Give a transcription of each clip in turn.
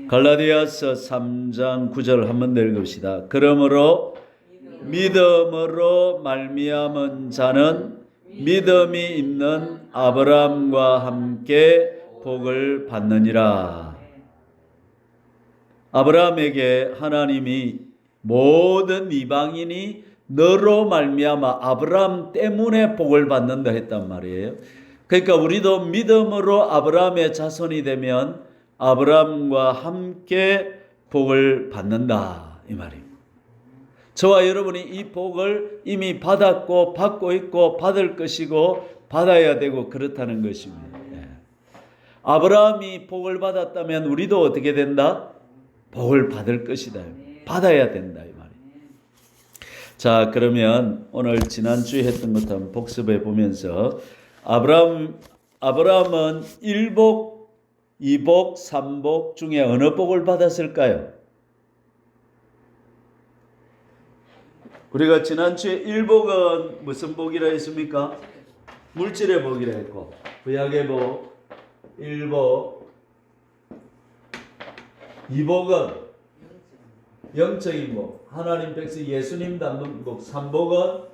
갈라디아서 3장 9절 한번 읽읍시다. 그러므로 믿음으로 말미암은 자는 믿음이 있는 아브라함과 함께 복을 받느니라. 아브라함에게 하나님이 모든 이방인이 너로 말미암아 아브라함 때문에 복을 받는다 했단 말이에요. 그러니까 우리도 믿음으로 아브라함의 자손이 되면 아브라함과 함께 복을 받는다 이 말입니다. 저와 여러분이 이 복을 이미 받았고 받고 있고 받을 것이고 받아야 되고 그렇다는 것입니다. 아브라함이 복을 받았다면 우리도 어떻게 된다? 복을 받을 것이다. 받아야 된다 이 말이에요. 자, 그러면 오늘 지난주에 했던 것도 한번 복습해 보면서 아브라함은 1복, 2복, 3복 중에 어느 복을 받았을까요? 우리가 지난주에 1복은 무슨 복이라 했습니까? 물질의 복이라 했고, 구약의 복 1복, 2복은 영적인 복, 하나님 백성 예수님 닮은 복, 3복은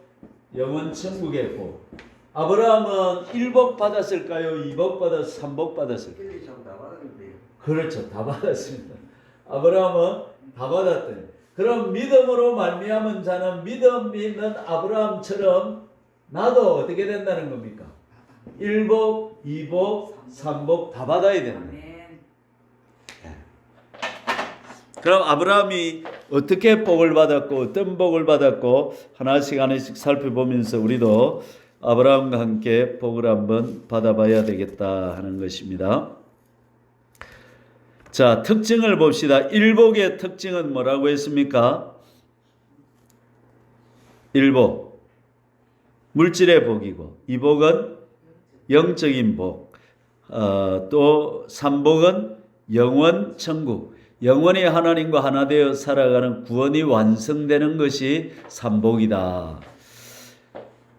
영원 천국의 복. 아브라함은 1복 받았을까요? 2복 받았을까요? 3복 받았을까요? 그렇죠. 다 받았습니다. 아브라함은 다 받았대요. 그럼 믿음으로 말미암은 자는 믿음 있는 아브라함처럼 나도 어떻게 된다는 겁니까? 1복, 2복, 3복 다 받아야 된다. 그럼 아브라함이 어떻게 복을 받았고 어떤 복을 받았고 하나씩 살펴보면서 우리도 아브라함과 함께 복을 한번 받아봐야 되겠다 하는 것입니다. 자, 특징을 봅시다. 1복의 특징은 뭐라고 했습니까? 1복 물질의 복이고 2복은 영적인 복, 또 3복은 영원 천국, 영원히 하나님과 하나 되어 살아가는 구원이 완성되는 것이 3복이다.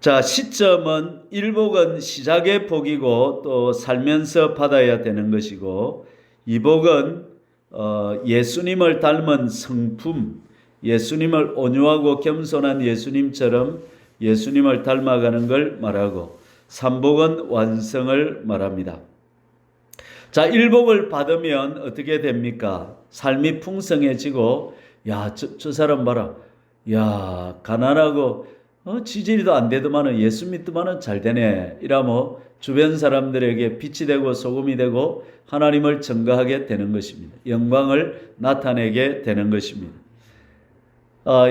자, 시점은 1복은 시작의 복이고 또 살면서 받아야 되는 것이고 2복은 예수님을 닮은 성품, 예수님을 온유하고 겸손한 예수님처럼 예수님을 닮아가는 걸 말하고 3복은 완성을 말합니다. 자, 1복을 받으면 어떻게 됩니까? 삶이 풍성해지고 야, 저 사람 봐라. 야, 가난하고 지지리도 안 되더만은 예수 믿더만은 잘 되네. 이라며 주변 사람들에게 빛이 되고 소금이 되고 하나님을 증거하게 되는 것입니다. 영광을 나타내게 되는 것입니다.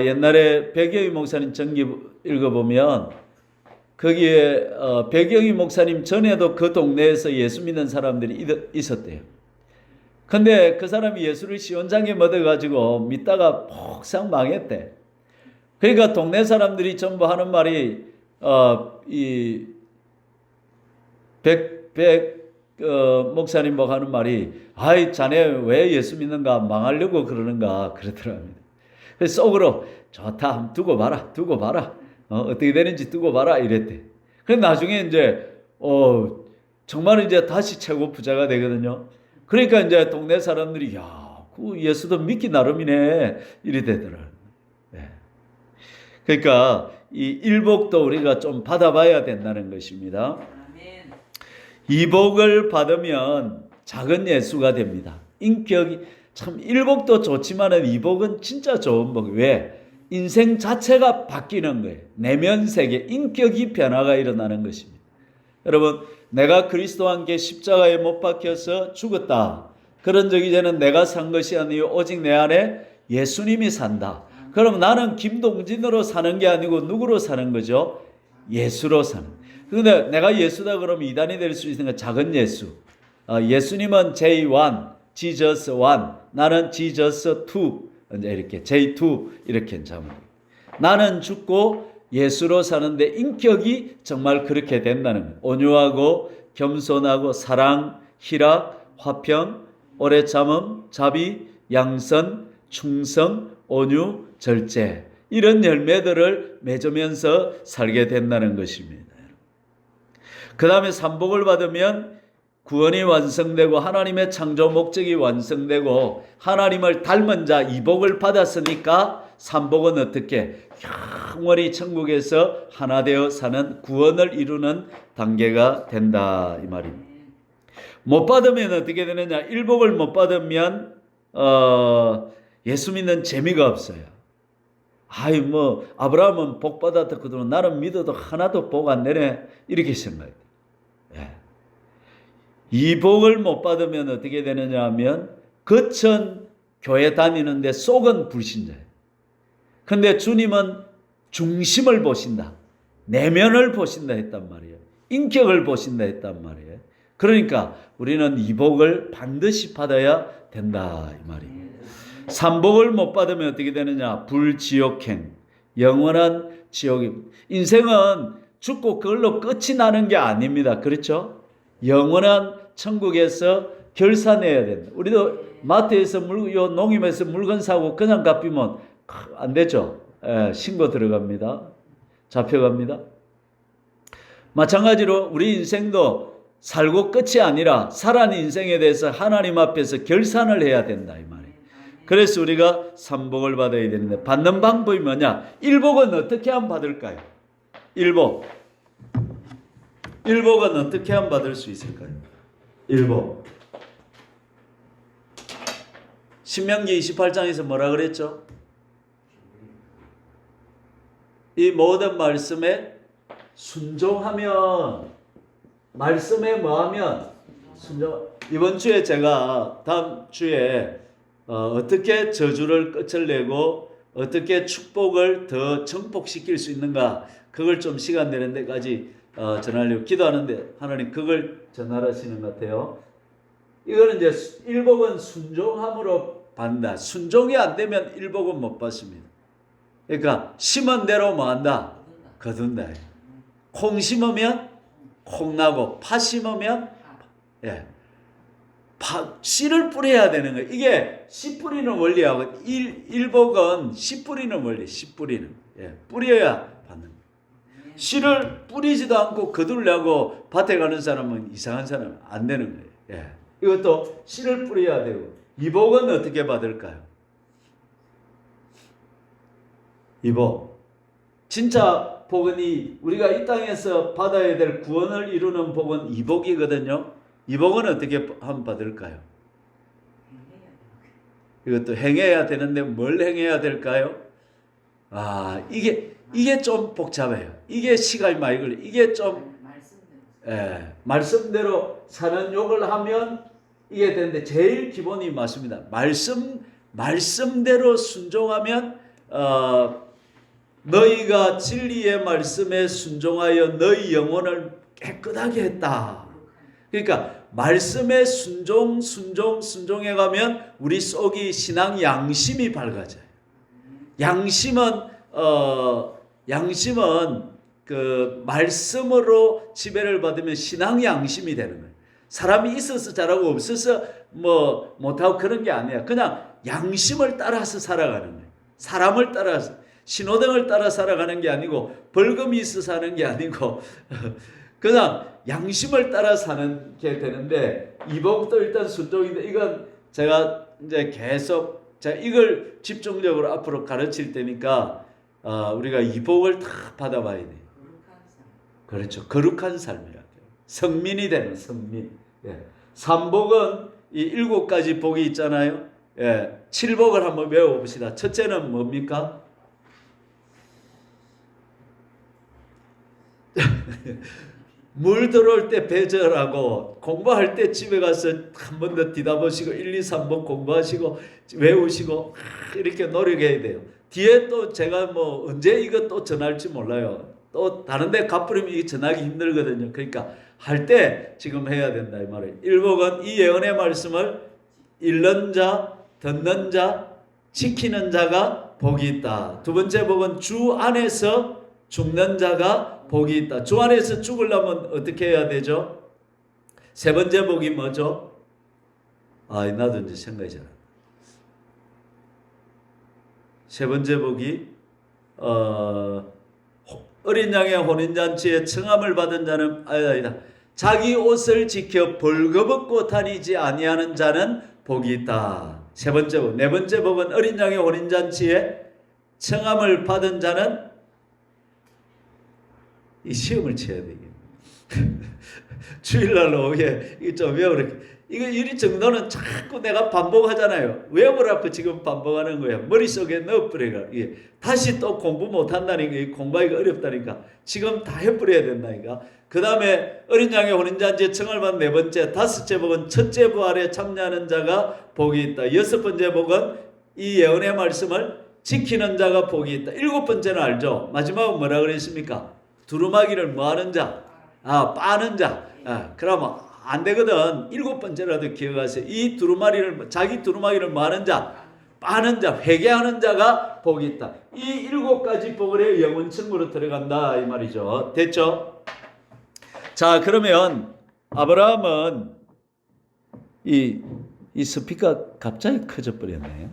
옛날에 백영희 목사님 전기 읽어보면 거기에 백영희 목사님 전에도 그 동네에서 예수 믿는 사람들이 있었대요. 근데 그 사람이 예수를 시원장에 얻어가지고 믿다가 폭삭 망했대. 그러니까 동네 사람들이 전부 하는 말이 이 목사님 하는 말이 아이 자네 왜 예수 믿는가 망하려고 그러는가 그러더랍니다. 그래서 속으로 좋다 한번 두고 봐라 어떻게 되는지 두고 봐라 이랬대. 그래 나중에 이제 정말 이제 다시 최고 부자가 되거든요. 그러니까 이제 동네 사람들이 야, 그 예수도 믿기 나름이네 이래 되더라고요. 네. 그러니까 이 1복도 우리가 좀 받아봐야 된다는 것입니다. 2복을 받으면 작은 예수가 됩니다. 인격이 참 1복도 좋지만은 2복은 진짜 좋은 복. 왜? 인생 자체가 바뀌는 거예요. 내면 세계, 인격이 변화가 일어나는 것입니다. 여러분, 내가 그리스도와 함께 십자가에 못 박혀서 죽었다. 그런 적이 이제는 내가 산 것이 아니요 오직 내 안에 예수님이 산다. 그럼 나는 김동진으로 사는 게 아니고 누구로 사는 거죠? 예수로 사는. 그런데 내가 예수다 그러면 이단이 될 수 있는 건 작은 예수. 예수님은 J1, Jesus 1, 나는 Jesus 2, 이렇게 J2 이렇게 잡는. 나는 죽고 예수로 사는데 인격이 정말 그렇게 된다는 거예요. 온유하고 겸손하고 사랑, 희락, 화평, 오래 참음, 자비, 양선, 충성, 온유, 절제 이런 열매들을 맺으면서 살게 된다는 것입니다. 그 다음에 3복을 받으면 구원이 완성되고 하나님의 창조 목적이 완성되고 하나님을 닮은 자 이복을 받았으니까 삼복은 어떻게 영원히 천국에서 하나 되어 사는 구원을 이루는 단계가 된다 이 말입니다. 못 받으면 어떻게 되느냐? 일복을 못 받으면 예수 믿는 재미가 없어요. 아이 뭐 아브라함은 복 받았거든 나는 믿어도 하나도 복 안 내네 이렇게 생각해요. 예. 이 복을 못 받으면 어떻게 되느냐 하면 겉은 교회 다니는데 속은 불신자예요. 근데 주님은 중심을 보신다. 내면을 보신다 했단 말이에요. 인격을 보신다 했단 말이에요. 그러니까 우리는 이 복을 반드시 받아야 된다 이 말이에요. 삼복을 못 받으면 어떻게 되느냐? 불지옥행, 영원한 지옥입니다. 인생은 죽고 그걸로 끝이 나는 게 아닙니다. 그렇죠? 영원한 천국에서 결산해야 된다. 우리도 마트에서 농임에서 물건 사고 그냥 갚으면 안 되죠. 신고 들어갑니다. 잡혀갑니다. 마찬가지로 우리 인생도 살고 끝이 아니라 살아난 인생에 대해서 하나님 앞에서 결산을 해야 된다 이 말이에요. 그래서 우리가 삼복을 받아야 되는데 받는 방법이 뭐냐? 일복은 어떻게 하면 받을까요? 일복은 어떻게 하면 받을 수 있을까요? 일복. 신명기 28장에서 뭐라 그랬죠? 이 모든 말씀에 순종하면 말씀에 뭐하면 순종. 이번 주에 제가 다음 주에 어떻게 저주를 끝을내고 어떻게 축복을 더 증폭시킬 수 있는가 그걸 좀 시간 되는 데까지 전하려고 기도하는데 하나님 그걸 전하시는 것 같아요. 이거는 이제 일복은 순종함으로 받는다. 순종이 안 되면 일복은 못 받습니다. 그러니까 심은 대로 뭐한다? 거둔다. 콩 심으면 콩 나고 파 심으면 씨를 뿌려야 되는 거예요. 이게 씨 뿌리는 원리하고 일복은 씨 뿌리는 원리, 씨 뿌리는. 뿌려야 받는 거예요. 씨를 뿌리지도 않고 거두려고 밭에 가는 사람은 이상한 사람 안 되는 거예요. 이것도 씨를 뿌려야 되고 이 복은 어떻게 받을까요? 이 복. 진짜 복은 우리가 이 땅에서 받아야 될 구원을 이루는 복은 이 복이거든요. 이 복은 어떻게 하면 받을까요? 이것도 행해야 되는데 뭘 행해야 될까요? 이게 좀 복잡해요. 이게 시간이 많이 걸려요. 이게 좀 말씀대로 사는 욕을 하면 이게 되는데 제일 기본이 맞습니다. 말씀대로 순종하면 너희가 진리의 말씀에 순종하여 너희 영혼을 깨끗하게 했다. 그러니까 말씀에 순종해 가면 우리 속이 신앙 양심이 밝아져요. 양심은 그 말씀으로 지배를 받으면 신앙 양심이 되는 거예요. 사람이 있어서 잘하고 없어서 뭐 못하고 그런 게 아니야. 그냥 양심을 따라서 살아가는 거예요. 사람을 따라서 신호등을 따라 살아가는 게 아니고 벌금이 있어서 사는 게 아니고 그냥 양심을 따라 사는 게 되는데 이 복도 일단 순종인데 이건 제가 이제 계속 제가 이걸 집중적으로 앞으로 가르칠 때니까 우리가 이 복을 다 받아봐야 돼요. 그렇죠. 거룩한 삶이라고요. 성민이 되는 성민. 삼복은 이 7가지 복이 있잖아요. 7복을 한번 외워봅시다. 첫째는 뭡니까? 물 들어올 때 배절하고 공부할 때 집에 가서 한 번 더 뒤다보시고 1, 2, 3번 공부하시고 외우시고 이렇게 노력해야 돼요. 뒤에 또 제가 뭐 언제 이거 또 전할지 몰라요. 또 다른 데 갚으려면 이게 전하기 힘들거든요. 그러니까 할 때 지금 해야 된다 이 말이에요. 일복은 이 예언의 말씀을 읽는 자, 듣는 자, 지키는 자가 복이 있다. 두 번째 복은 주 안에서 죽는 자가 복이 있다. 주 안에서 죽으려면 어떻게 해야 되죠? 세 번째 복이 뭐죠? 나도 이제 생각이 잘 안 나. 세 번째 복이 어린 양의 혼인잔치에 청함을 받은 자는 아니다. 자기 옷을 지켜 벌거벗고 다니지 아니하는 자는 복이 있다. 세 번째 복. 네 번째 복은 어린 양의 혼인잔치에 청함을 받은 자는 이 시험을 쳐야 되겠네. 주일날 오후에 이거 좀 외우라. 이거 이 정도는 자꾸 내가 반복하잖아요. 외우라고 지금 반복하는 거야. 머릿속에 넣어버려가. 이게 다시 또 공부 못한다니까. 공부하기가 어렵다니까. 지금 다 해버려야 된다니까. 그 다음에 어린 양의 혼인잔치에 청을 받은 네 번째, 다섯째 복은 첫째 부활에 참여하는 자가 복이 있다. 여섯 번째 복은 이 예언의 말씀을 지키는 자가 복이 있다. 일곱 번째는 알죠? 마지막은 뭐라 그랬습니까? 두루마기를 뭐하는 자? 빠는 자. 그러면 안 되거든. 일곱 번째라도 기억하세요. 이 두루마리를, 자기 두루마기를 뭐하는 자? 빠는 자, 회개하는 자가 복이 있다. 이 일곱 가지 복을 영원천국으로 들어간다 이 말이죠. 됐죠? 자, 그러면 아브라함은 이 스피커 갑자기 커져 버렸네요.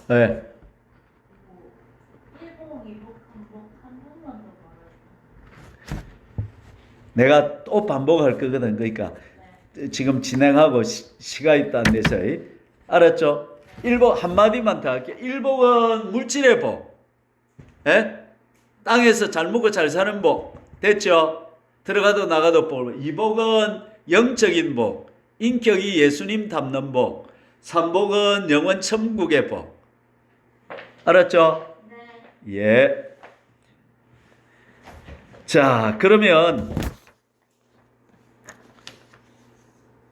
네. 내가 또 반복할 거거든. 그러니까 지금 진행하고 시간 있다는 데서 알았죠? 일복 한마디만 더 할게요. 일복은 물질의 복. 예? 땅에서 잘 먹고 잘 사는 복. 됐죠? 들어가도 나가도 복. 이복은 영적인 복. 인격이 예수님 닮는 복. 삼복은 영원 천국의 복. 알았죠? 네. 예. 자, 그러면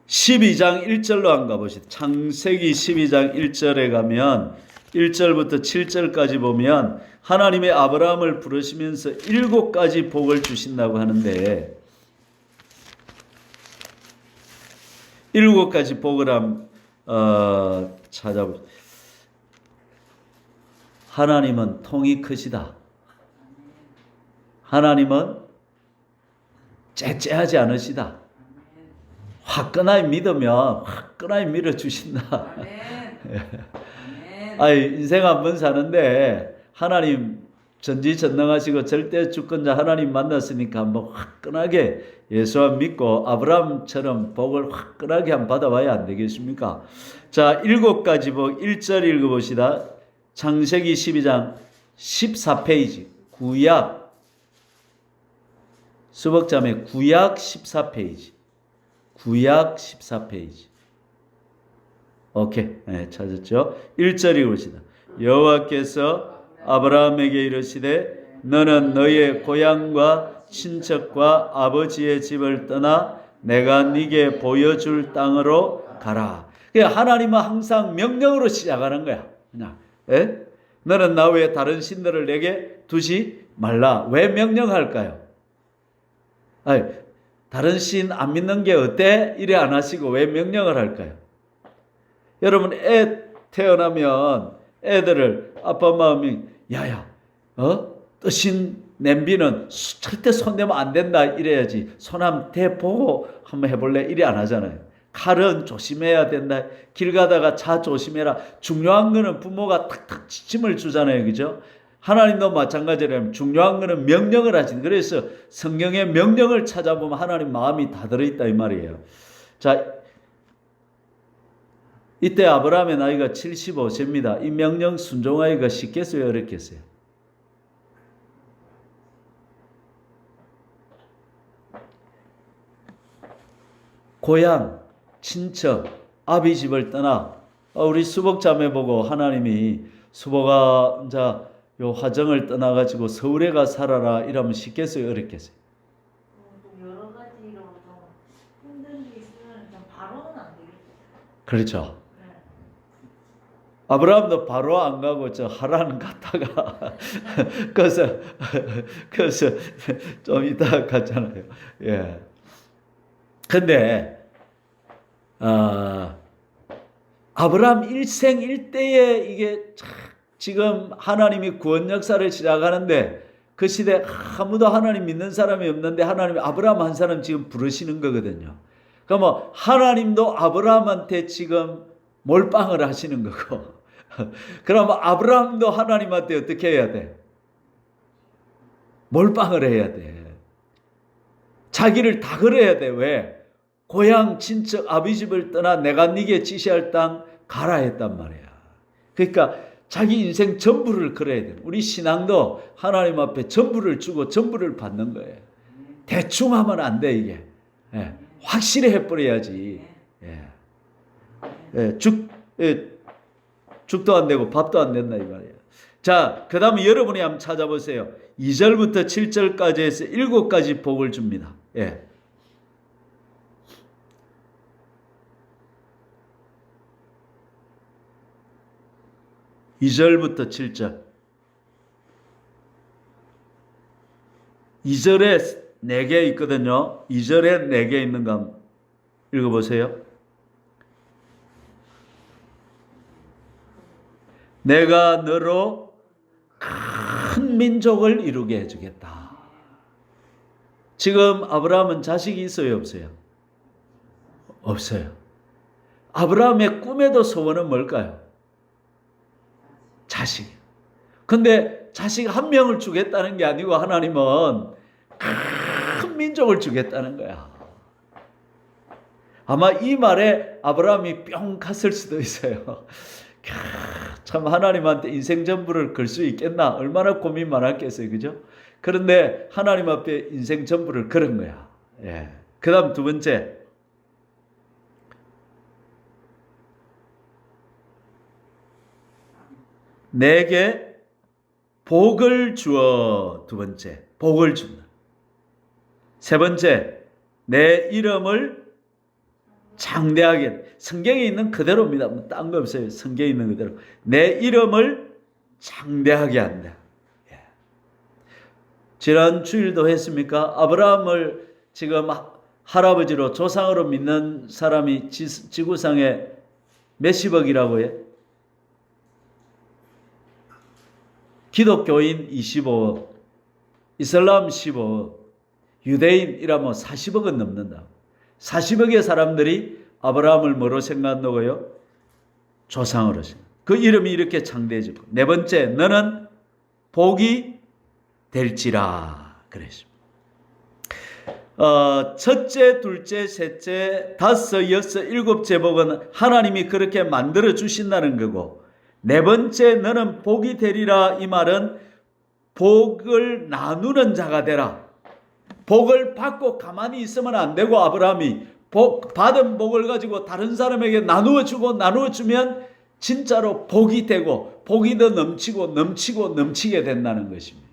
12장 1절로 한번 가보시죠. 창세기 12장 1절에 가면 1절부터 7절까지 보면 하나님의 아브라함을 부르시면서 7가지 복을 주신다고 하는데 7가지 복을 찾아보죠. 하나님은 통이 크시다. 하나님은 째째하지 않으시다. 화끈하게 믿으면 화끈하게 밀어주신다. 아니, 인생 한번 사는데 하나님 전지전능하시고 절대 주권자 하나님 만났으니까 한번 화끈하게 예수 안 믿고 아브라함처럼 복을 화끈하게 한번 받아봐야 안 되겠습니까? 자, 7가지 복 1절 읽어봅시다. 창세기 12장 14페이지 구약 수복자매 구약 14페이지 구약 14페이지 오케이. 네, 찾았죠? 1절 읽읍시다. 여호와께서 아브라함에게 이르시되 너는 너의 고향과 친척과 아버지의 집을 떠나 내가 네게 보여줄 땅으로 가라. 그러니까 하나님은 항상 명령으로 시작하는 거야. 그냥. 에? 너는 나 외에 다른 신들을 내게 두지 말라. 왜 명령할까요? 아니, 다른 신 안 믿는 게 어때? 이래 안 하시고 왜 명령을 할까요? 여러분, 애 태어나면 애들을 아빠 마음이 야야, 뜨신 냄비는 절대 손대면 안 된다 이래야지. 손 한번 대보고 한번 해볼래? 이래 안 하잖아요. 칼은 조심해야 된다. 길 가다가 차 조심해라. 중요한 거는 부모가 탁탁 지침을 주잖아요. 그죠? 하나님도 마찬가지라면 중요한 거는 명령을 하시는. 그래서 성경의 명령을 찾아보면 하나님 마음이 다 들어있다 이 말이에요. 자, 이때 아브라함의 나이가 75세입니다. 이 명령 순종하기가 쉽겠어요? 어렵겠어요? 고향, 친척, 아비 집을 떠나 우리 수복자매 보고 하나님이 수복아 자 요 화정을 떠나가지고 서울에 가 살아라 이러면 쉽겠어요? 어렵겠어요? 여러 가지로 힘든 게 있으면 바로는 안 되겠죠. 그렇죠. 아브라함도 바로 안 가고 저 하란 갔다가 그래서 좀 이따 갔잖아요. 예. 근데 아브라함 일생 일대에 이게 지금 하나님이 구원 역사를 시작하는데 그 시대에 아무도 하나님 믿는 사람이 없는데 하나님이 아브라함 한 사람 지금 부르시는 거거든요. 그러면 하나님도 아브라함한테 지금 몰빵을 하시는 거고 그러면 아브라함도 하나님한테 어떻게 해야 돼? 몰빵을 해야 돼. 자기를 다 걸어야 돼. 왜? 고향 친척 아비집을 떠나 내가 네게 지시할 땅 가라 했단 말이야. 그러니까 자기 인생 전부를 걸어야 돼. 우리 신앙도 하나님 앞에 전부를 주고 전부를 받는 거예요. 대충 하면 안 돼, 이게. 예, 확실히 해버려야지. 예. 예, 죽도 안 되고 밥도 안 된다, 이 말이에요. 자, 그 다음에 여러분이 한번 찾아보세요. 2절부터 7절까지 해서 7가지 복을 줍니다. 예. (2절부터) 7절. 2절에 4개 있거든요. 2절에 4개 있는 거 한번 읽어보세요. 내가 너로 큰 민족을 이루게 해주겠다. 지금 아브라함은 자식이 있어요, 없어요? 없어요. 아브라함의 꿈에도 소원은 뭘까요? 자식. 근데 자식 한 명을 주겠다는 게 아니고 하나님은 큰 민족을 주겠다는 거야. 아마 이 말에 아브라함이 뿅 갔을 수도 있어요. 참 하나님한테 인생 전부를 걸 수 있겠나? 얼마나 고민 많았겠어요. 그죠? 그런데 하나님 앞에 인생 전부를 걸은 거야. 예. 그 다음 2번째. 내게 복을 주어. 2번째. 복을 준다. 3번째. 내 이름을 장대하게. 성경에 있는 그대로입니다. 뭐 딴 거 없어요. 성경에 있는 그대로. 내 이름을 장대하게 한다. 예. 지난 주일도 했습니까? 아브라함을 지금 할아버지로 조상으로 믿는 사람이 지구상에 몇십억이라고 해? 기독교인 25억, 이슬람 15억, 유대인이라면 40억은 넘는다. 40억의 사람들이 아브라함을 뭐로 생각한다고요? 조상으로 생각. 그 이름이 이렇게 창대해지고. 4번째, 너는 복이 될지라 그랬습니다. 첫째, 둘째, 셋째, 다섯, 여섯, 일곱째 복은 하나님이 그렇게 만들어 주신다는 거고, 4번째 너는 복이 되리라. 이 말은 복을 나누는 자가 되라. 복을 받고 가만히 있으면 안 되고, 아브라함이 받은 복을 가지고 다른 사람에게 나누어 주고 나누어 주면 진짜로 복이 되고 복이 더 넘치고 넘치고 넘치게 된다는 것입니다.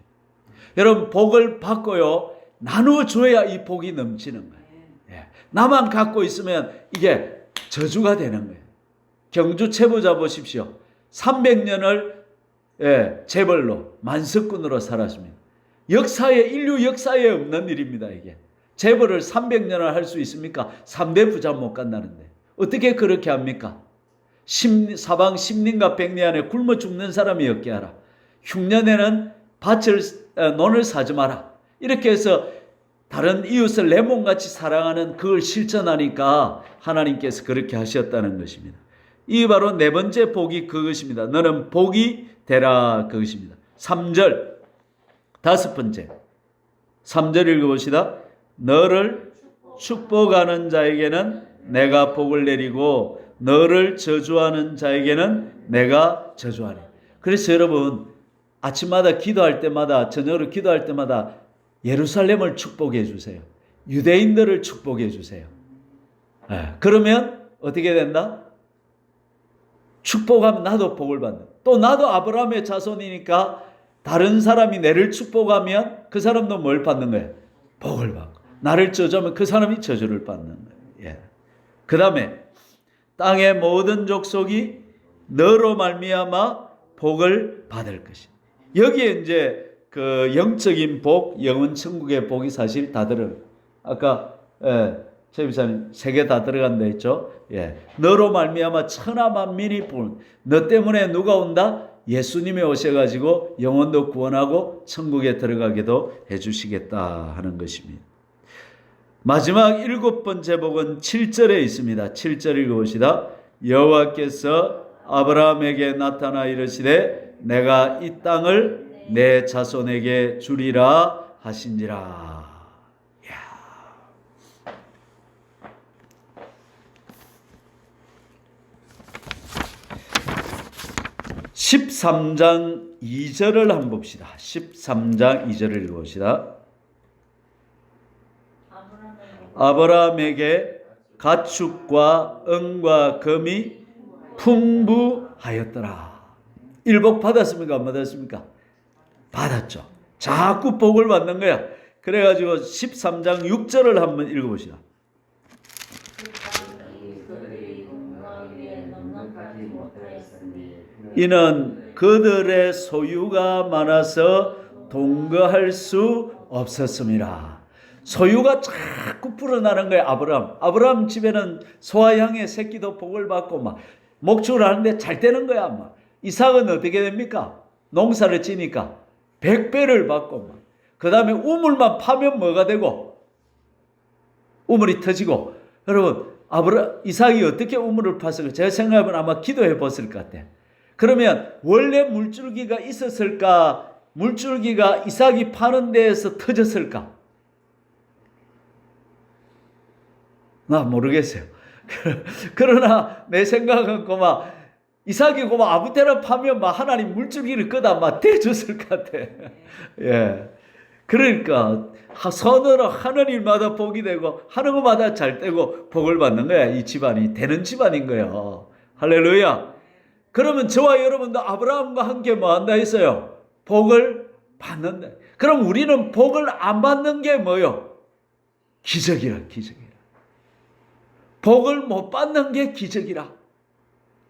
여러분, 복을 받고요, 나누어 줘야 이 복이 넘치는 거예요. 예. 나만 갖고 있으면 이게 저주가 되는 거예요. 경주 채부자 보십시오. 300년을 재벌로 만석군으로 살았습니다. 인류 역사에 없는 일입니다. 이게 재벌을 300년을 할 수 있습니까? 3대 부자 못 간다는데 어떻게 그렇게 합니까? 사방 10년과 100년 안에 굶어 죽는 사람이 없게 하라. 흉년에는 논을 사지 마라. 이렇게 해서 다른 이웃을 내 몸같이 사랑하는 그걸 실천하니까 하나님께서 그렇게 하셨다는 것입니다. 이 바로 4번째 복이 그것입니다. 너는 복이 되라 그것입니다. 3절, 5번째. 3절 읽어봅시다. 너를 축복하는 자에게는 내가 복을 내리고 너를 저주하는 자에게는 내가 저주하리. 그래서 여러분, 아침마다 기도할 때마다, 저녁으로 기도할 때마다 예루살렘을 축복해 주세요. 유대인들을 축복해 주세요. 그러면 어떻게 된다? 축복하면 나도 복을 받는. 또 나도 아브라함의 자손이니까 다른 사람이 내를 축복하면 그 사람도 뭘 받는 거예요? 복을 받고. 나를 저주하면 그 사람이 저주를 받는 거예요. 예. 그 다음에 땅의 모든 족속이 너로 말미암아 복을 받을 것이다. 여기에 이제 그 영적인 복, 영원 천국의 복이 사실 다 들어요. 아까 최 비사님 3개 다 들어간다 했죠. 예. 너로 말미암아 천하 만민이 너 때문에 누가 온다? 예수님이 오셔가지고 영혼도 구원하고 천국에 들어가게도 해주시겠다 하는 것입니다. 마지막 7번째 복은 7절에 있습니다. 7절 읽어봅시다. 여호와께서 아브라함에게 나타나 이르시되 내가 이 땅을 내 자손에게 주리라 하신지라. 13장 2절을 한번 봅시다. 13장 2절을 읽어봅시다. 아브라함에게 가축과 은과 금이 풍부하였더라. 일복 받았습니까? 안 받았습니까? 받았죠. 자꾸 복을 받는 거야. 그래가지고 13장 6절을 한번 읽어봅시다. 이는 그들의 소유가 많아서 동거할 수 없었습니다. 소유가 자꾸 불어나는 거예요. 아브라함 집에는 소와 양의 새끼도 복을 받고 막 목축을 하는데 잘 되는 거야. 막 이삭은 어떻게 됩니까? 농사를 지니까 100배를 받고 그 다음에 우물만 파면 뭐가 되고 우물이 터지고. 여러분 이삭이 어떻게 우물을 팠을까? 제가 생각하면 아마 기도해 봤을 것 같아요. 그러면 원래 물줄기가 있었을까? 물줄기가 이삭이 파는 데에서 터졌을까? 나 모르겠어요. 그러나 내 생각은 이삭이 아무 때나 파면 하나님 물줄기를 끄다 대줬을 것 같아. 예. 그러니까 선으로 하는 일마다 복이 되고 하는 것마다 잘 되고 복을 받는 거야. 이 집안이 되는 집안인 거예요. 할렐루야. 그러면 저와 여러분도 아브라함과 함께 뭐 한다 했어요? 복을 받는다. 그럼 우리는 복을 안 받는 게 뭐요? 기적이라. 복을 못 받는 게 기적이라.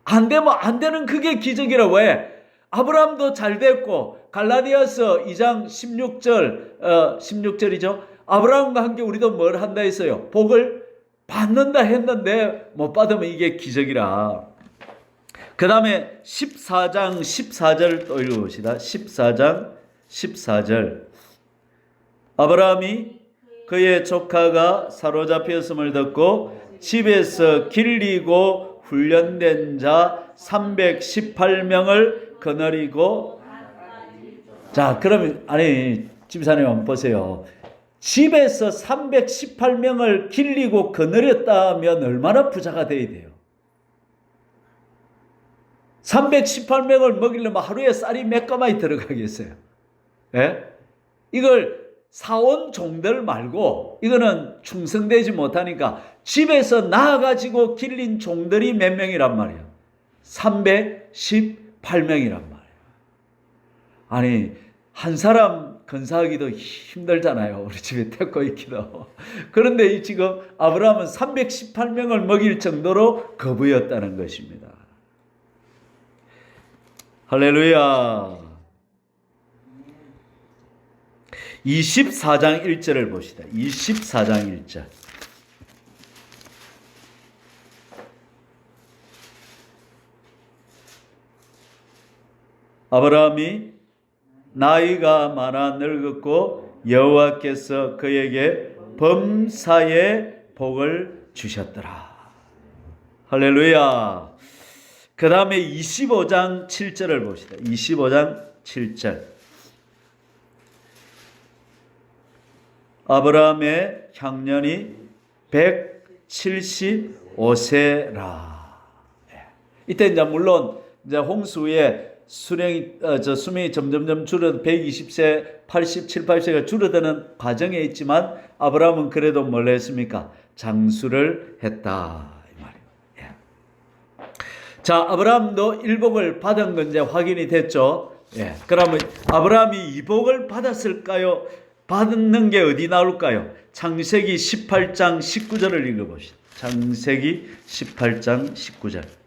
안 되면 안 되는 그게 기적이라. 왜? 아브라함도 잘 됐고 갈라디아서 2장 16절이죠. 아브라함과 함께 우리도 뭘 한다 했어요? 복을 받는다 했는데 못 받으면 이게 기적이라. 그 다음에 14장 14절 또 읽어봅시다. 14장 14절. 아브라함이 그의 조카가 사로잡혔음을 듣고 집에서 길리고 훈련된 자 318명을 거느리고. 자, 그러면 집사님 한번 보세요. 집에서 318명을 길리고 거느렸다면 얼마나 부자가 돼야 돼요? 318명을 먹이려면 하루에 쌀이 몇 가마이 들어가겠어요? 예? 이걸 사온 종들 말고 이거는 충성되지 못하니까 집에서 나아가지고 길린 종들이 몇 명이란 말이에요? 318명이란 말이에요. 한 사람 건사하기도 힘들잖아요. 우리 집에 태고 있기도. 그런데 지금 아브라함은 318명을 먹일 정도로 거부였다는 것입니다. 할렐루야. 24장 1절을 봅시다. 24장 1절. 아브라함이 나이가 많아 늙었고 여호와께서 그에게 범사의 복을 주셨더라. 할렐루야. 그 다음에 25장 7절을 봅시다. 25장 7절. 아브라함의 향년이 175세라. 이때 이제 물론 이제 홍수에 수명이 점점점 줄어서 120세, 87, 80세가 줄어드는 과정에 있지만 아브라함은 그래도 뭘 했습니까? 장수를 했다. 이 말이에요. 예. 자, 아브라함도 일복을 받은 건 이제 확인이 됐죠. 예. 그러면 아브라함이 이 복을 받았을까요? 받는 게 어디 나올까요? 창세기 18장 19절을 읽어보시죠. 창세기 18장 19절.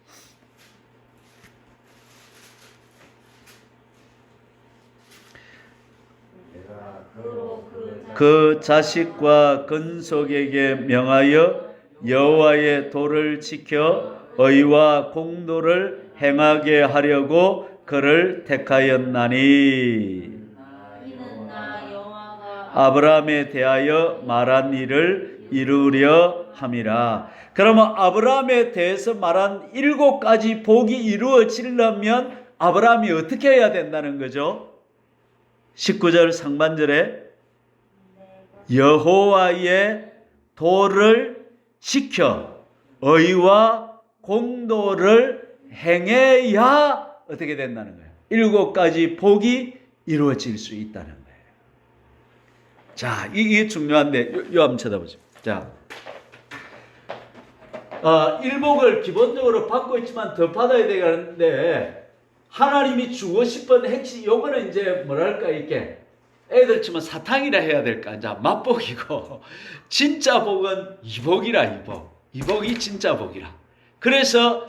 그 자식과 근속에게 명하여 여호와의 도를 지켜 의와 공도를 행하게 하려고 그를 택하였나니 아브라함에 대하여 말한 일을 이루려 함이라. 그러면 아브라함에 대해서 말한 7가지 복이 이루어지려면 아브라함이 어떻게 해야 된다는 거죠? 19절 상반절에 여호와의 도를 지켜 의와 공도를 행해야 어떻게 된다는 거예요? 7가지 복이 이루어질 수 있다는 거예요. 자, 이게 중요한데 요 한번 쳐다보죠. 자, 일복을 기본적으로 받고 있지만 더 받아야 되는데 하나님이 주고 싶은 핵심 요거는 이제 뭐랄까 이게 애들 치면 사탕이라 해야 될까? 자, 맛복이고 진짜 복은 이복이라 이복. 이복이 진짜 복이라. 그래서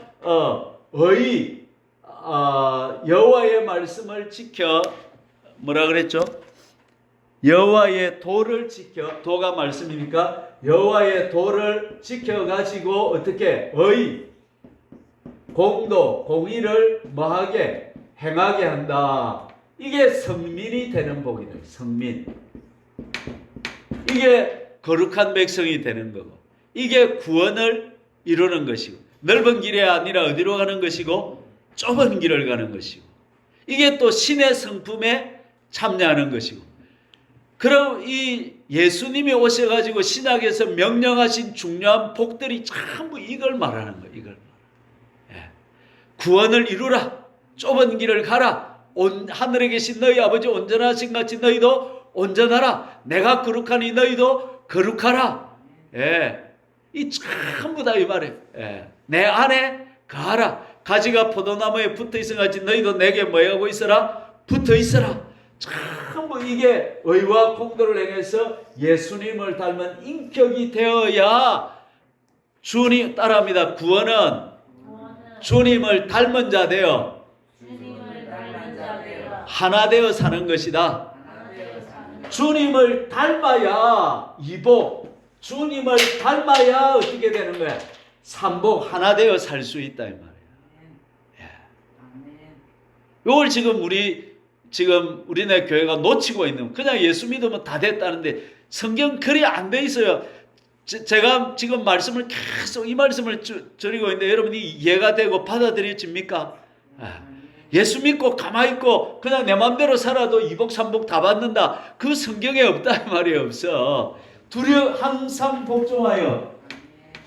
여호와의 말씀을 지켜 뭐라 그랬죠? 여호와의 도를 지켜 도가 말씀이니까 여호와의 도를 지켜 가지고 어떻게 공도 공의를 뭐하게 행하게 한다. 이게 성민이 되는 복이다. 성민. 이게 거룩한 백성이 되는 거고 이게 구원을 이루는 것이고 넓은 길이 아니라 어디로 가는 것이고 좁은 길을 가는 것이고 이게 또 신의 성품에 참여하는 것이고 그럼 이 예수님이 오셔가지고 신약에서 명령하신 중요한 복들이 전부 이걸 말하는 거예요. 이걸. 예. 구원을 이루라. 좁은 길을 가라. 하늘에 계신 너희 아버지 온전하신 같이 너희도 온전하라. 내가 거룩하니 너희도 거룩하라. 예. 이 전부 다 이 말이에요. 예. 내 안에 가라. 가지가 포도나무에 붙어 있어 같이 너희도 내게 뭐하고 있어라? 붙어 있어라. 전부 이게 의와 공도를 행해서 예수님을 닮은 인격이 되어야 주님 따라합니다. 구원은 주님을 닮은 자 되어 하나 되어 사는 것이다. 주님을 닮아야 이복, 주님을 닮아야 어떻게 되는 거야? 삼복 하나 되어 살 수 있다 이 말이에요. 이걸 지금 우리네 교회가 놓치고 있는 그냥 예수 믿으면 다 됐다는데 성경 글이 안 돼 있어요. 제가 지금 말씀을 계속 이 말씀을 드리고 있는데 여러분이 이해가 되고 받아들여집니까? 예수 믿고 가만히 있고 그냥 내 마음대로 살아도 이복 삼복 다 받는다. 그 성경에 없다 이 말이 없어. 항상 복종하여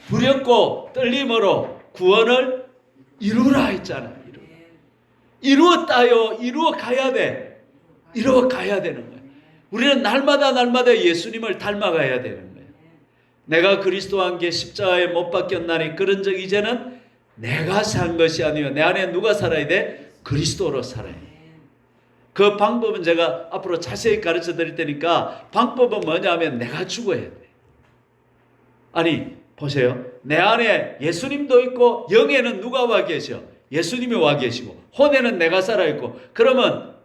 두렵고 떨림으로 구원을 이루라 했잖아. 이루었다요. 이루어 가야 돼. 이루어 가야 되는 거예요. 우리는 날마다 예수님을 닮아가야 되는 거예요. 내가 그리스도와 함께 십자가에 못 박혔나니 그런 적 이제는 내가 산 것이 아니요 내 안에 누가 살아야 돼? 그리스도로 살아야 돼. 그 방법은 제가 앞으로 자세히 가르쳐 드릴 테니까 방법은 뭐냐면 내가 죽어야 돼. 아니 보세요. 내 안에 예수님도 있고 영에는 누가 와 계셔? 예수님이 와 계시고 혼에는 내가 살아있고 그러면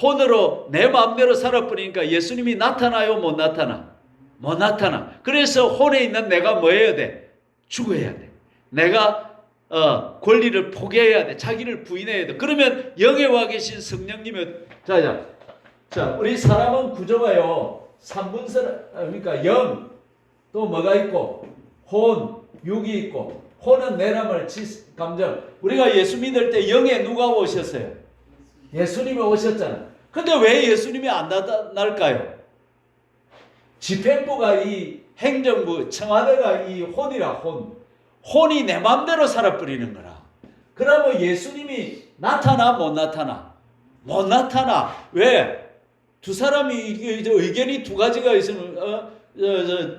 혼으로 내 마음대로 살아버리니까 예수님이 나타나요? 못 나타나? 못 나타나. 그래서 혼에 있는 내가 뭐 해야 돼? 죽어야 돼. 내가 권리를 포기해야 돼. 자기를 부인해야 돼. 그러면 영에 와 계신 성령님이 자 우리 사람은 구조가요 3분선 그러니까 영 또 뭐가 있고 혼 육이 있고 혼은 내람을 감정. 우리가 예수 믿을 때 영에 누가 오셨어요? 예수님이 오셨잖아. 근데 왜 예수님이 안 나타날까요? 집행부가 이 행정부 청와대가 이 혼이라 혼이 내 마음대로 살아버리는 거라. 그러면 예수님이 나타나 못 나타나? 못 나타나. 왜? 두 사람이 의견이 두 가지가 있으면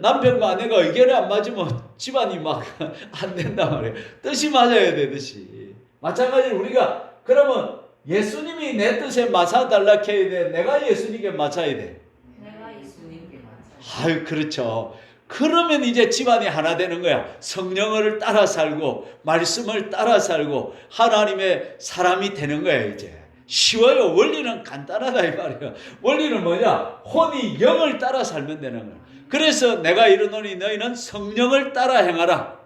남편과 아내가 의견이 안 맞으면 집안이 막 안 된단 말이에요. 뜻이 맞아야 돼, 뜻이. 마찬가지로 우리가 그러면 예수님이 내 뜻에 맞아달라 해야 돼? 내가 예수님께 맞아야 돼? 내가 예수님께 맞아. 아유, 그렇죠. 그러면 이제 집안이 하나 되는 거야. 성령을 따라 살고 말씀을 따라 살고 하나님의 사람이 되는 거야 이제. 쉬워요. 원리는 간단하다 이 말이야. 원리는 뭐냐? 혼이 영을 따라 살면 되는 거야. 그래서 내가 이르노니 너희는 성령을 따라 행하라.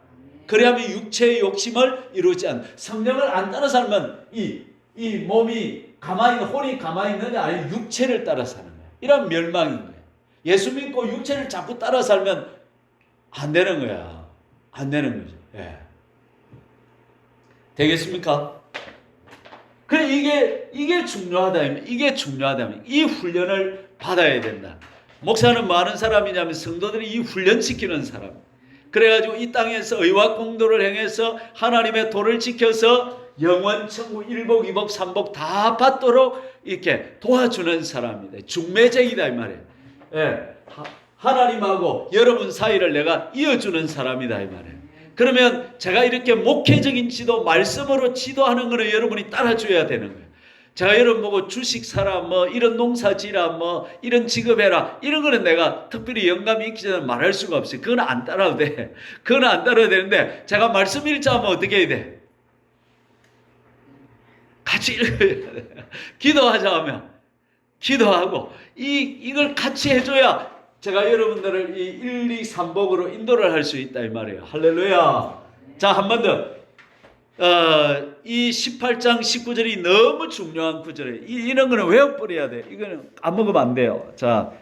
그래야만 육체의 욕심을 이루지 않는. 성령을 안 따라 살면 이 몸이 가만히 혼이 가만히 있느냐 아니면 육체를 따라 사는 거야. 이런 멸망인 거야. 예수 믿고 육체를 자꾸 따라 살면 안 되는 거야. 안 되는 거죠. 예. 되겠습니까? 그래 이게 중요하다. 이게 중요하다. 이 훈련을 받아야 된다. 목사는 뭐 하는 사람이냐면 성도들이 이 훈련시키는 사람. 그래가지고 이 땅에서 의와 공도를 행해서 하나님의 도를 지켜서 영원 천국 1복 2복 3복 다 받도록 이렇게 도와주는 사람이다. 중매쟁이다 이 말이에요. 예, 하나님하고 여러분 사이를 내가 이어주는 사람이다 이 말이에요. 그러면 제가 이렇게 목회적인 지도, 말씀으로 지도하는 거는 여러분이 따라줘야 되는 거예요. 제가 여러분 보고 주식 사라, 뭐 이런 농사 지라, 뭐 이런 직업해라, 이런 거는 내가 특별히 영감이 있기 전에 말할 수가 없어요. 그건 안 따라도 돼. 그건 안 따라도 되는데 제가 말씀 읽자면 어떻게 해야 돼? 같이 읽어야 돼. 기도하자 하면 기도하고 이걸 같이 해줘야 제가 여러분들을 이 1, 2, 3복으로 인도를 할 수 있다 이 말이에요. 할렐루야. 자, 한 번 더. 이 18장 19절이 너무 중요한 구절이에요. 이런 거는 외워버려야 돼. 이거는 까먹으면 안 돼요. 자,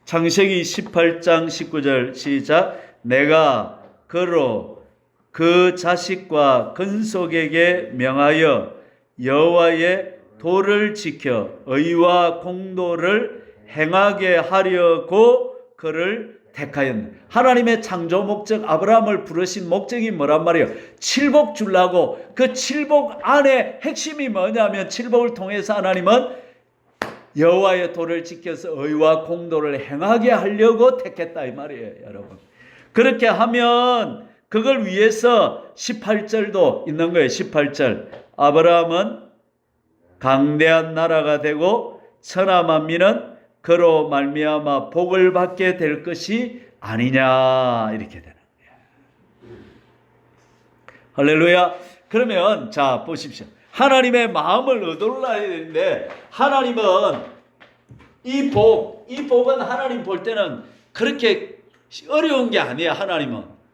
창세기 18장 19절 시작. 내가 그로 그 자식과 근속에게 명하여 여호와의 도를 지켜 의와 공도를 행하게 하려고 그를 택하였네. 하나님의 창조 목적, 아브라함을 부르신 목적이 뭐란 말이에요? 칠복 주려고. 그 칠복 안에 핵심이 뭐냐면 칠복을 통해서 하나님은 여호와의 도를 지켜서 의와 공도를 행하게 하려고 택했다 이 말이에요, 여러분. 그렇게 하면 그걸 위해서 18절도 있는 거예요. 18절. 아브라함은 강대한 나라가 되고 천하 만민은 그로 말미암아 복을 받게 될 것이 아니냐, 이렇게 되는 거예요. 할렐루야. 그러면 자 보십시오. 하나님의 마음을 얻어올라야 되는데 하나님은 이 복은 하나님 볼 때는 그렇게 어려운 게 아니에요.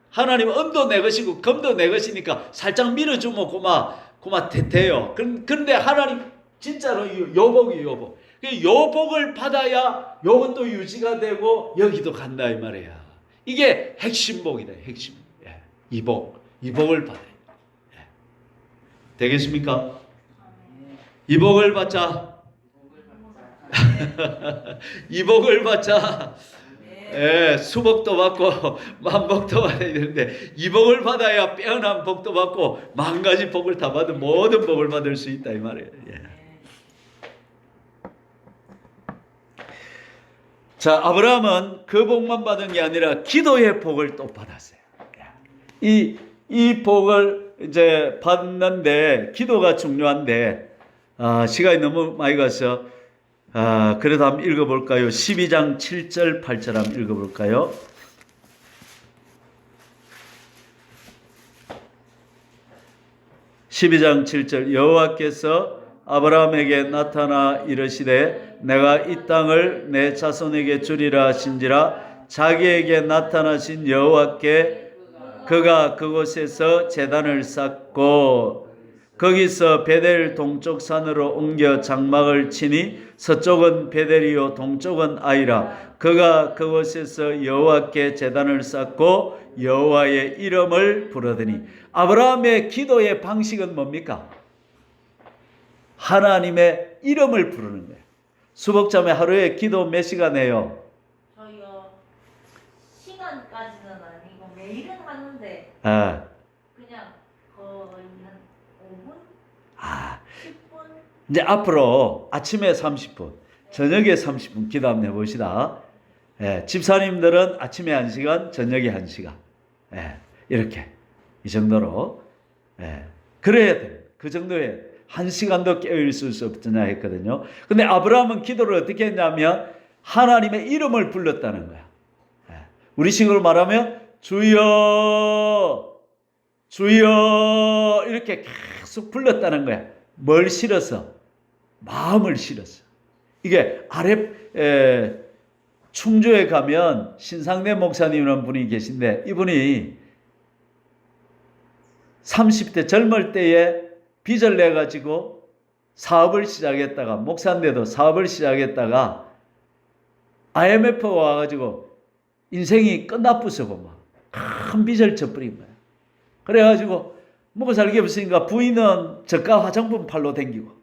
하나님은 은도 내 것이고 금도 내 것이니까 살짝 밀어주면 고마 돼요. 그런데 하나님 진짜로 요복이에요, 요복. 요복을 받아야 요것도 유지가 되고 여기도 간다 이 말이야. 이게 핵심복이다, 핵심. 예. 이복을 받아요. 예. 되겠습니까? 이복을 받자. 이복을 받자. 예, 수복도 받고 만복도 받아야 되는데 이복을 받아야 빼어난 복도 받고 만 가지 복을 다 받은 모든 복을 받을 수 있다 이 말이에요. 예. 자, 아브라함은 그 복만 받은 게 아니라 기도의 복을 또 받았어요. 이 복을 이제 받는데 기도가 중요한데 시간이 너무 많이 가서 그래도 한번 읽어볼까요? 12장 7절 8절 한번 읽어볼까요? 12장 7절 여호와께서 아브라함에게 나타나 이르시되 내가 이 땅을 내 자손에게 주리라 하신지라 자기에게 나타나신 여호와께 그가 그곳에서 제단을 쌓고 거기서 베델 동쪽 산으로 옮겨 장막을 치니 서쪽은 베델이요 동쪽은 아이라 그가 그곳에서 여호와께 제단을 쌓고 여호와의 이름을 부르더니 아브라함의 기도의 방식은 뭡니까? 하나님의 이름을 부르는 거예요. 수복자매 하루에 기도 몇 시간 해요? 저희요 시간까지는 아니고 매일은 하는데 그냥 거의 한 5분? 10분? 이제 앞으로 아침에 30분, 저녁에 30분 기도 한번 해봅시다. 집사님들은 아침에 1시간, 저녁에 1시간. 이렇게 이 정도로 그래야 돼요. 그 정도에 1시간도 깨어있을 수 없느냐 했거든요. 근데 아브라함은 기도를 어떻게 했냐면 하나님의 이름을 불렀다는 거야. 우리식으로 말하면 주여 주여 이렇게 계속 불렀다는 거야. 뭘 실어서? 마음을 실어서. 이게 아랩 충주에 가면 신상대 목사님이라는 분이 계신데 이분이 30대 젊을 때에 빚을 내가지고 사업을 시작했다가 목사인데도 사업을 시작했다가 IMF가 와가지고 인생이 끝나쁘서고 막 큰 빚을 져버린 거야. 그래가지고 먹고 살기 없으니까 부인은 저가 화장품 팔러 댕기고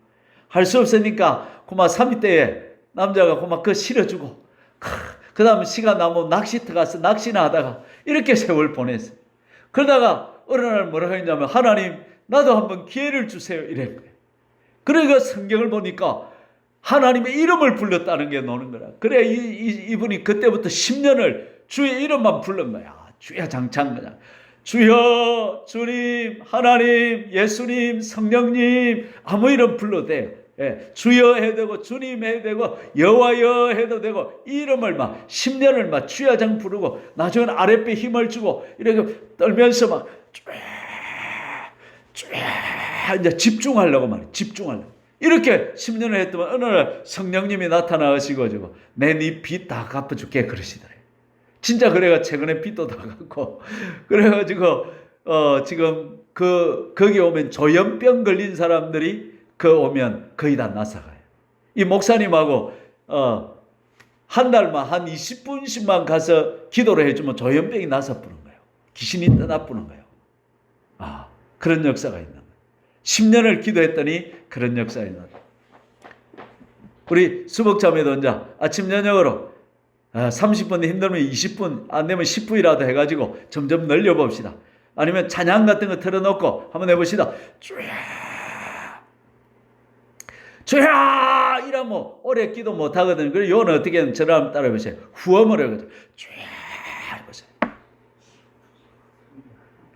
할 수 없으니까 그만 30대에 남자가 그만 그거 실어주고 그 다음 시간 나면 낚시터 가서 낚시나 하다가 이렇게 세월 보냈어요. 그러다가 어느 날 뭐라고 했냐면 하나님 나도 한번 기회를 주세요 이랬어요. 그러니까 성경을 보니까 하나님의 이름을 불렀다는 게 노는 거라. 그래 이분이 그때부터 10년을 주의 이름만 부른 거야. 주야 장창 그냥. 주여 주님 하나님 예수님 성령님 아무 이름 불러도 돼요. 예, 주여 해도 되고 주님 해도 되고 여호와여 해도 되고 이 이름을 막 10년을 막 주야장 부르고 나중엔 아랫배 힘을 주고 이렇게 떨면서 막 이제 집중하려고 말이야. 집중하려고. 이렇게 10년을 했더만 어느 날 성령님이 나타나시고 내 네 빚 다 갚아줄게 그러시더래. 진짜 그래가 최근에 빚도 다 갚고 그래가지고 지금 거기 오면 조현병 걸린 사람들이 오면 거의 다 나서가요. 이 목사님하고 한 달만 한 20분씩만 가서 기도를 해주면 조현병이 나서부는 거예요. 귀신이 떠나부는 거예요. 그런 역사가 있는 거예요. 10년을 기도했더니 그런 역사가 있는 거예요. 우리 수복자매도 이제 아침 저녁으로 30분 힘들면 20분 안 되면 10분이라도 해가지고 점점 늘려봅시다. 아니면 찬양 같은 거 틀어놓고 한번 해봅시다. 주야 이러면 오래 기도 못하거든요. 그래서 요는 어떻게 하면 저를 따라 해보세요. 후엄을 해가지고 주야 해보세요.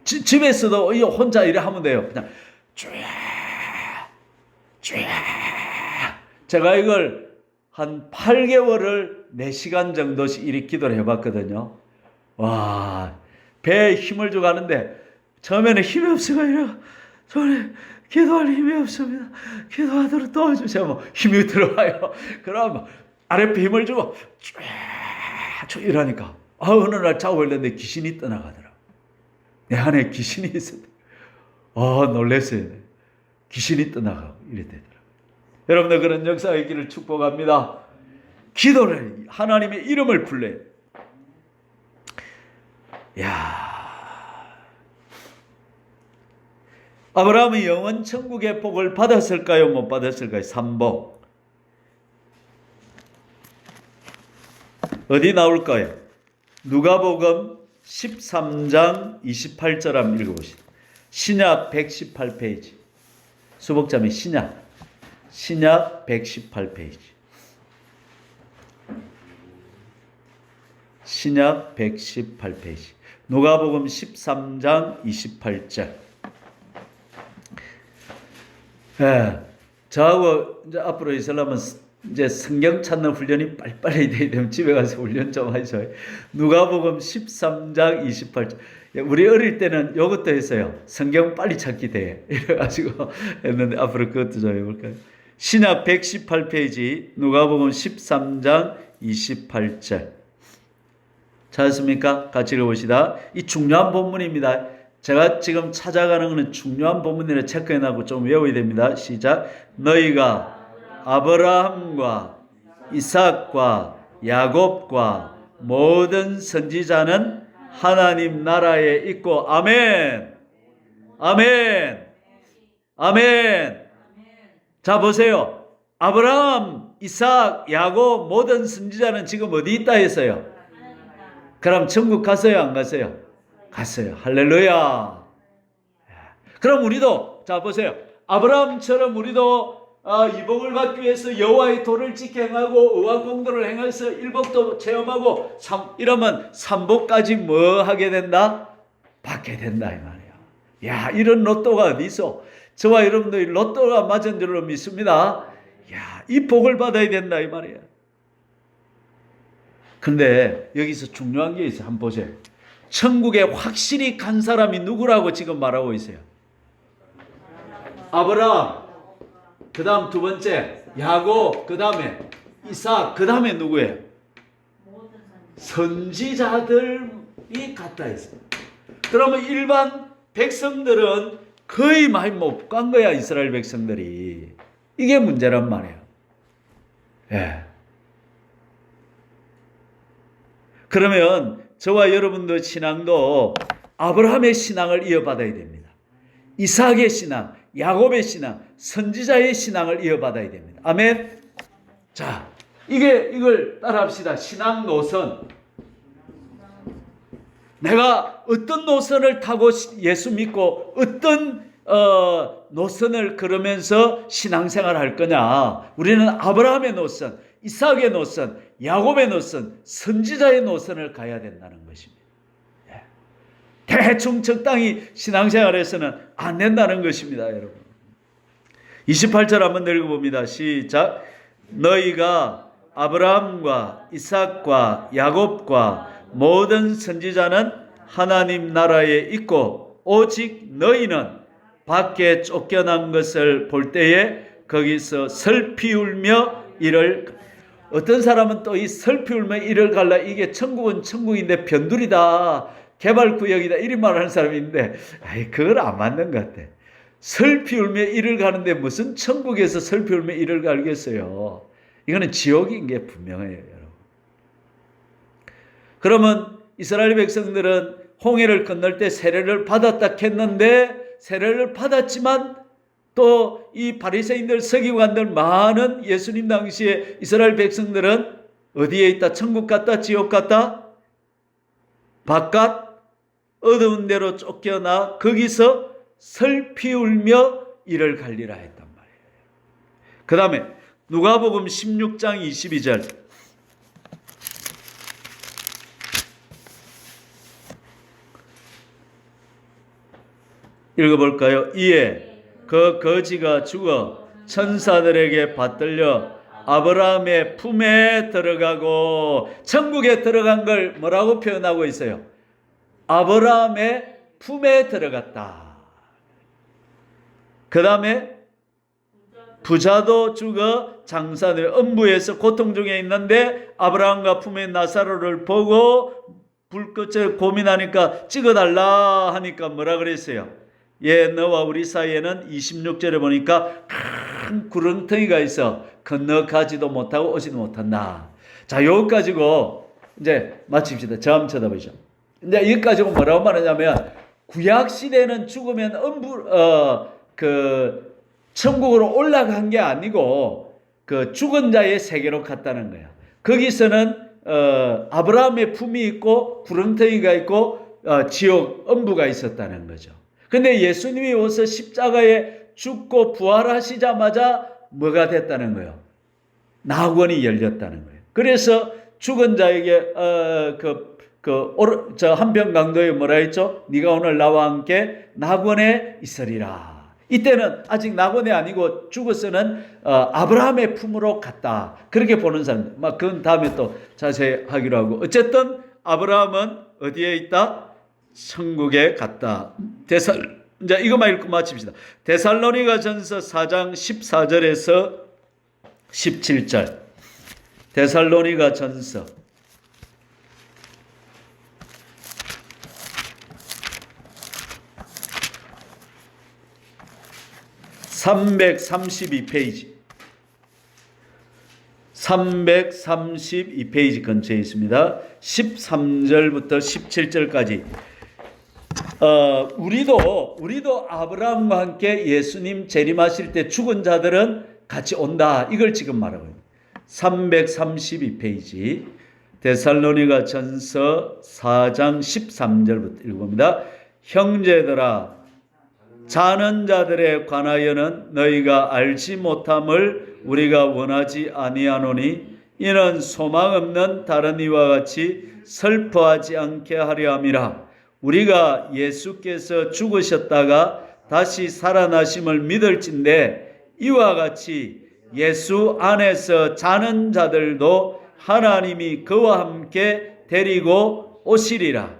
집에서도 혼자 이래 하면 돼요. 그냥 주야 주야. 제가 이걸 한 8개월을 4시간 정도씩 이렇게 기도를 해봤거든요. 와, 배에 힘을 주고 하는데 처음에는 힘이 없어가지고 저는 기도할 힘이 없습니다. 기도하도록 도와주세요. 뭐 힘이 들어와요. 그럼 아랫배 힘을 주고 쭉 이러니까 어느 날 자고 있는데 귀신이 떠나가더라. 내 안에 귀신이 있었대. 놀랬어요. 귀신이 떠나가고 이랬대더라. 여러분들 그런 역사가 있기를 축복합니다. 기도를 하나님의 이름을 불러요. 아브라함이 영원 천국의 복을 받았을까요? 못 받았을까요? 삼복. 어디 나올까요? 누가복음 13장 28절 한번 읽어보시죠. 신약 118페이지. 수복자매 신약 118페이지. 신약 118페이지. 누가복음 13장 28절. 저하고 이제 앞으로 있으려면 이제 성경 찾는 훈련이 빨리빨리 돼야 되면 집에 가서 훈련 좀 하셔요. 누가복음 13장 28절. 우리 어릴 때는 이것도 했어요. 성경 빨리 찾기 대회. 이래가지고 했는데 앞으로 그것도 좀 해볼까요? 신약 118페이지 누가복음 13장 28절. 찾았습니까? 같이 읽어봅시다. 이 중요한 본문입니다. 제가 지금 찾아가는 것은 중요한 본문이라 체크해놓고 좀 외워야 됩니다. 시작. 너희가 아브라함과 이삭과 야곱과 모든 선지자는 하나님 나라에 있고 아멘. 아멘. 아멘. 자 보세요. 아브라함, 이삭, 야곱 모든 선지자는 지금 어디 있다 했어요? 그럼 천국 갔어요? 안 갔어요? 갔어요. 할렐루야. 그럼 우리도 자 보세요. 아브라함처럼 우리도 이 복을 받기 위해서 여호와의 도를 지켜 행하고 의와 공도를 행해서 일복도 체험하고 이러면 삼복까지 뭐 하게 된다? 받게 된다 이 말이야. 이런 로또가 어디 있어? 저와 여러분들이 로또가 맞은 줄로 믿습니다. 이 복을 받아야 된다 이 말이야. 근데 여기서 중요한 게 있어요. 한번 보세요. 천국에 확실히 간 사람이 누구라고 지금 말하고 있어요? 아브라함, 그 다음 두 번째 야곱, 그 다음에 이삭, 그 다음에 누구예요? 선지자들이 갔다 했어요. 그러면 일반 백성들은 거의 많이 못 간 거야. 이스라엘 백성들이. 이게 문제란 말이에요. 그러면 저와 여러분들 신앙도 아브라함의 신앙을 이어받아야 됩니다. 이삭의 신앙, 야곱의 신앙, 선지자의 신앙을 이어받아야 됩니다. 아멘. 자, 이걸 따라합시다. 신앙 노선. 내가 어떤 노선을 타고 예수 믿고 어떤 노선을 걸으면서 신앙생활 할 거냐. 우리는 아브라함의 노선, 이삭의 노선, 야곱의 노선, 선지자의 노선을 가야 된다는 것입니다. 대충 적당히 신앙생활에서는 안 된다는 것입니다, 여러분. 28절 한번 읽어봅니다. 시작. 너희가 아브라함과 이삭과 야곱과 모든 선지자는 하나님 나라에 있고 오직 너희는 밖에 쫓겨난 것을 볼 때에 거기서 슬피 울며 이를. 어떤 사람은 또 이 슬피 울며 이를 갈라, 이게 천국은 천국인데 변두리다, 개발구역이다, 이런 말을 하는 사람이 있는데, 그건 안 맞는 것 같아. 슬피 울며 이를 가는데 무슨 천국에서 슬피 울며 이를 갈겠어요. 이거는 지옥인 게 분명해요, 여러분. 그러면 이스라엘 백성들은 홍해를 건널 때 세례를 받았다 했는데, 세례를 받았지만 또 이 바리새인들, 서기관들, 많은 예수님 당시에 이스라엘 백성들은 어디에 있다? 천국 갔다? 지옥 갔다? 바깥 어두운 데로 쫓겨나 거기서 슬피 울며 이를 갈리라 했단 말이에요. 그 다음에 누가복음 16장 22절. 읽어볼까요? 이에 그 거지가 죽어 천사들에게 받들려 아브라함의 품에 들어가고. 천국에 들어간 걸 뭐라고 표현하고 있어요? 아브라함의 품에 들어갔다. 그 다음에 부자도 죽어 장사들 음부에서 고통 중에 있는데 아브라함과 품에 나사로를 보고 불꽃을 고민하니까 찍어달라 하니까 뭐라 그랬어요? 예, 너와 우리 사이에는 26절에 보니까 큰 구렁텅이가 있어 건너가지도 못하고 오지도 못한다. 자, 요거 가지고 이제 마칩시다. 저 한번 쳐다보시죠. 이제 이거 가지고 뭐라고 말하냐면, 구약 시대는 죽으면 천국으로 올라간 게 아니고 그 죽은 자의 세계로 갔다는 거야. 거기서는 아브라함의 품이 있고 구렁텅이가 있고 지옥 음부가 있었다는 거죠. 근데 예수님이 오셔서 십자가에 죽고 부활하시자마자 뭐가 됐다는 거예요? 낙원이 열렸다는 거예요. 그래서 죽은 자에게 저 한평강도에 뭐라 했죠? 네가 오늘 나와 함께 낙원에 있으리라. 이때는 아직 낙원이 아니고 죽어서는 아브라함의 품으로 갔다. 그렇게 보는 사람들. 막 그건 다음에 또 자세히 하기로 하고. 어쨌든 아브라함은 어디에 있다? 천국에 갔다. 이제 이것만 읽고 마칩시다. 데살로니가전서 4장 14절에서 17절. 데살로니가전서 332페이지. 332페이지 근처에 있습니다. 13절부터 17절까지. 우리도 아브라함과 함께 예수님 재림하실 때 죽은 자들은 같이 온다. 이걸 지금 말하고 있습니다. 332페이지. 데살로니가 전서 4장 13절부터 읽어봅니다. 형제들아, 자는 자들에 관하여는 너희가 알지 못함을 우리가 원하지 아니하노니, 이는 소망 없는 다른 이와 같이 슬퍼하지 않게 하려 함이라. 우리가 예수께서 죽으셨다가 다시 살아나심을 믿을진대 이와 같이 예수 안에서 자는 자들도 하나님이 그와 함께 데리고 오시리라.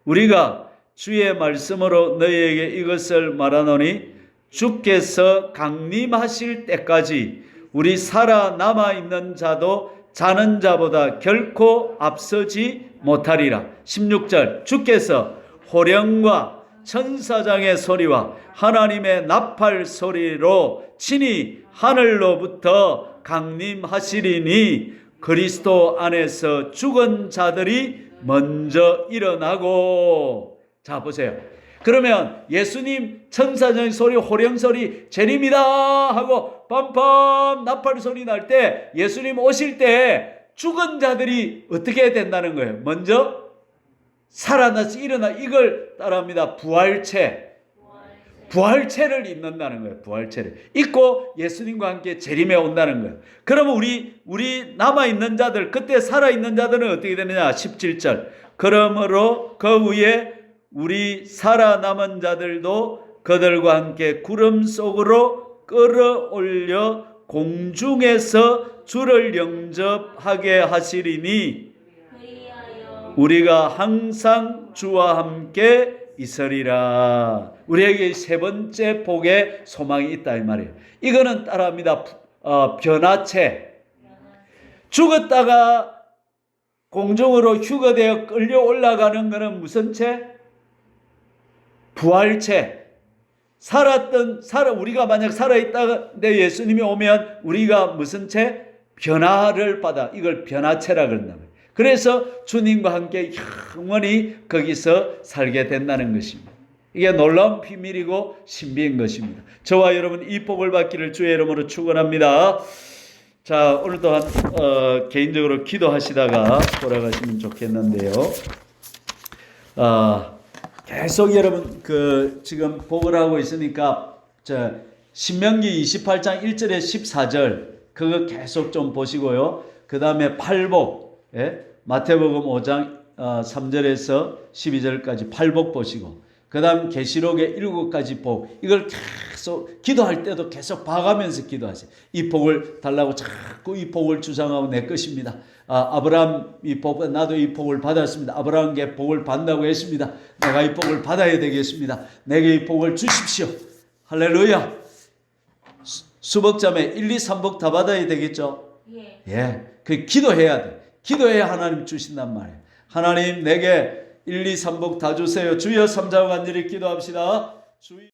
우리가 주의 말씀으로 너희에게 이것을 말하노니, 주께서 강림하실 때까지 우리 살아남아 있는 자도 자는 자보다 결코 앞서지 못하리라. 16절. 주께서 호령과 천사장의 소리와 하나님의 나팔 소리로 친히 하늘로부터 강림하시리니, 그리스도 안에서 죽은 자들이 먼저 일어나고. 자, 보세요. 그러면 예수님 천사장의 소리, 호령 소리, 재림이다 하고 빰빰 나팔 소리 날 때 예수님 오실 때 죽은 자들이 어떻게 된다는 거예요? 먼저 살아나서 일어나 이걸 따라합니다. 부활체를 입는다는 거예요. 부활체를 입고 예수님과 함께 재림에 온다는 거예요. 그러면 우리 남아있는 자들, 그때 살아있는 자들은 어떻게 되느냐? 17절. 그러므로 그 위에 우리 살아남은 자들도 그들과 함께 구름 속으로 끌어올려 공중에서 주를 영접하게 하시리니 우리가 항상 주와 함께 있으리라. 우리에게 세 번째 복의 소망이 있다 이 말이에요. 이거는 따라합니다. 변화체. 죽었다가 공중으로 휴거되어 끌려 올라가는 것은 무슨 체? 부활체. 우리가 만약 살아있다는데 예수님이 오면 우리가 무슨 체? 변화를 받아. 이걸 변화체라 그런다. 그래서 주님과 함께 영원히 거기서 살게 된다는 것입니다. 이게 놀라운 비밀이고 신비인 것입니다. 저와 여러분 이 복을 받기를 주의 이름으로 축원합니다. 자, 오늘 또한 개인적으로 기도하시다가 돌아가시면 좋겠는데요. 계속 여러분 지금 복을 하고 있으니까 신명기 28장 1절에 14절 그거 계속 좀 보시고요. 그 다음에 팔복. 마태복음 5장 3절에서 12절까지 팔복 보시고 그 다음 계시록의 7가지 복 이걸 계속 기도할 때도 계속 봐가면서 기도하세요. 이 복을 달라고 자꾸 이 복을 주장하고 내 것입니다. 아브라함 이 복 나도 이 복을 받았습니다. 아브라함께 복을 받는다고 했습니다. 내가 이 복을 받아야 되겠습니다. 내게 이 복을 주십시오. 할렐루야. 수복자매 1, 2, 3복 다 받아야 되겠죠? 예. 그 기도해야 돼. 기도해야 하나님 주신단 말이에요. 하나님 내게 1, 2, 3복 다 주세요. 주여 3자와 간절히 기도합시다.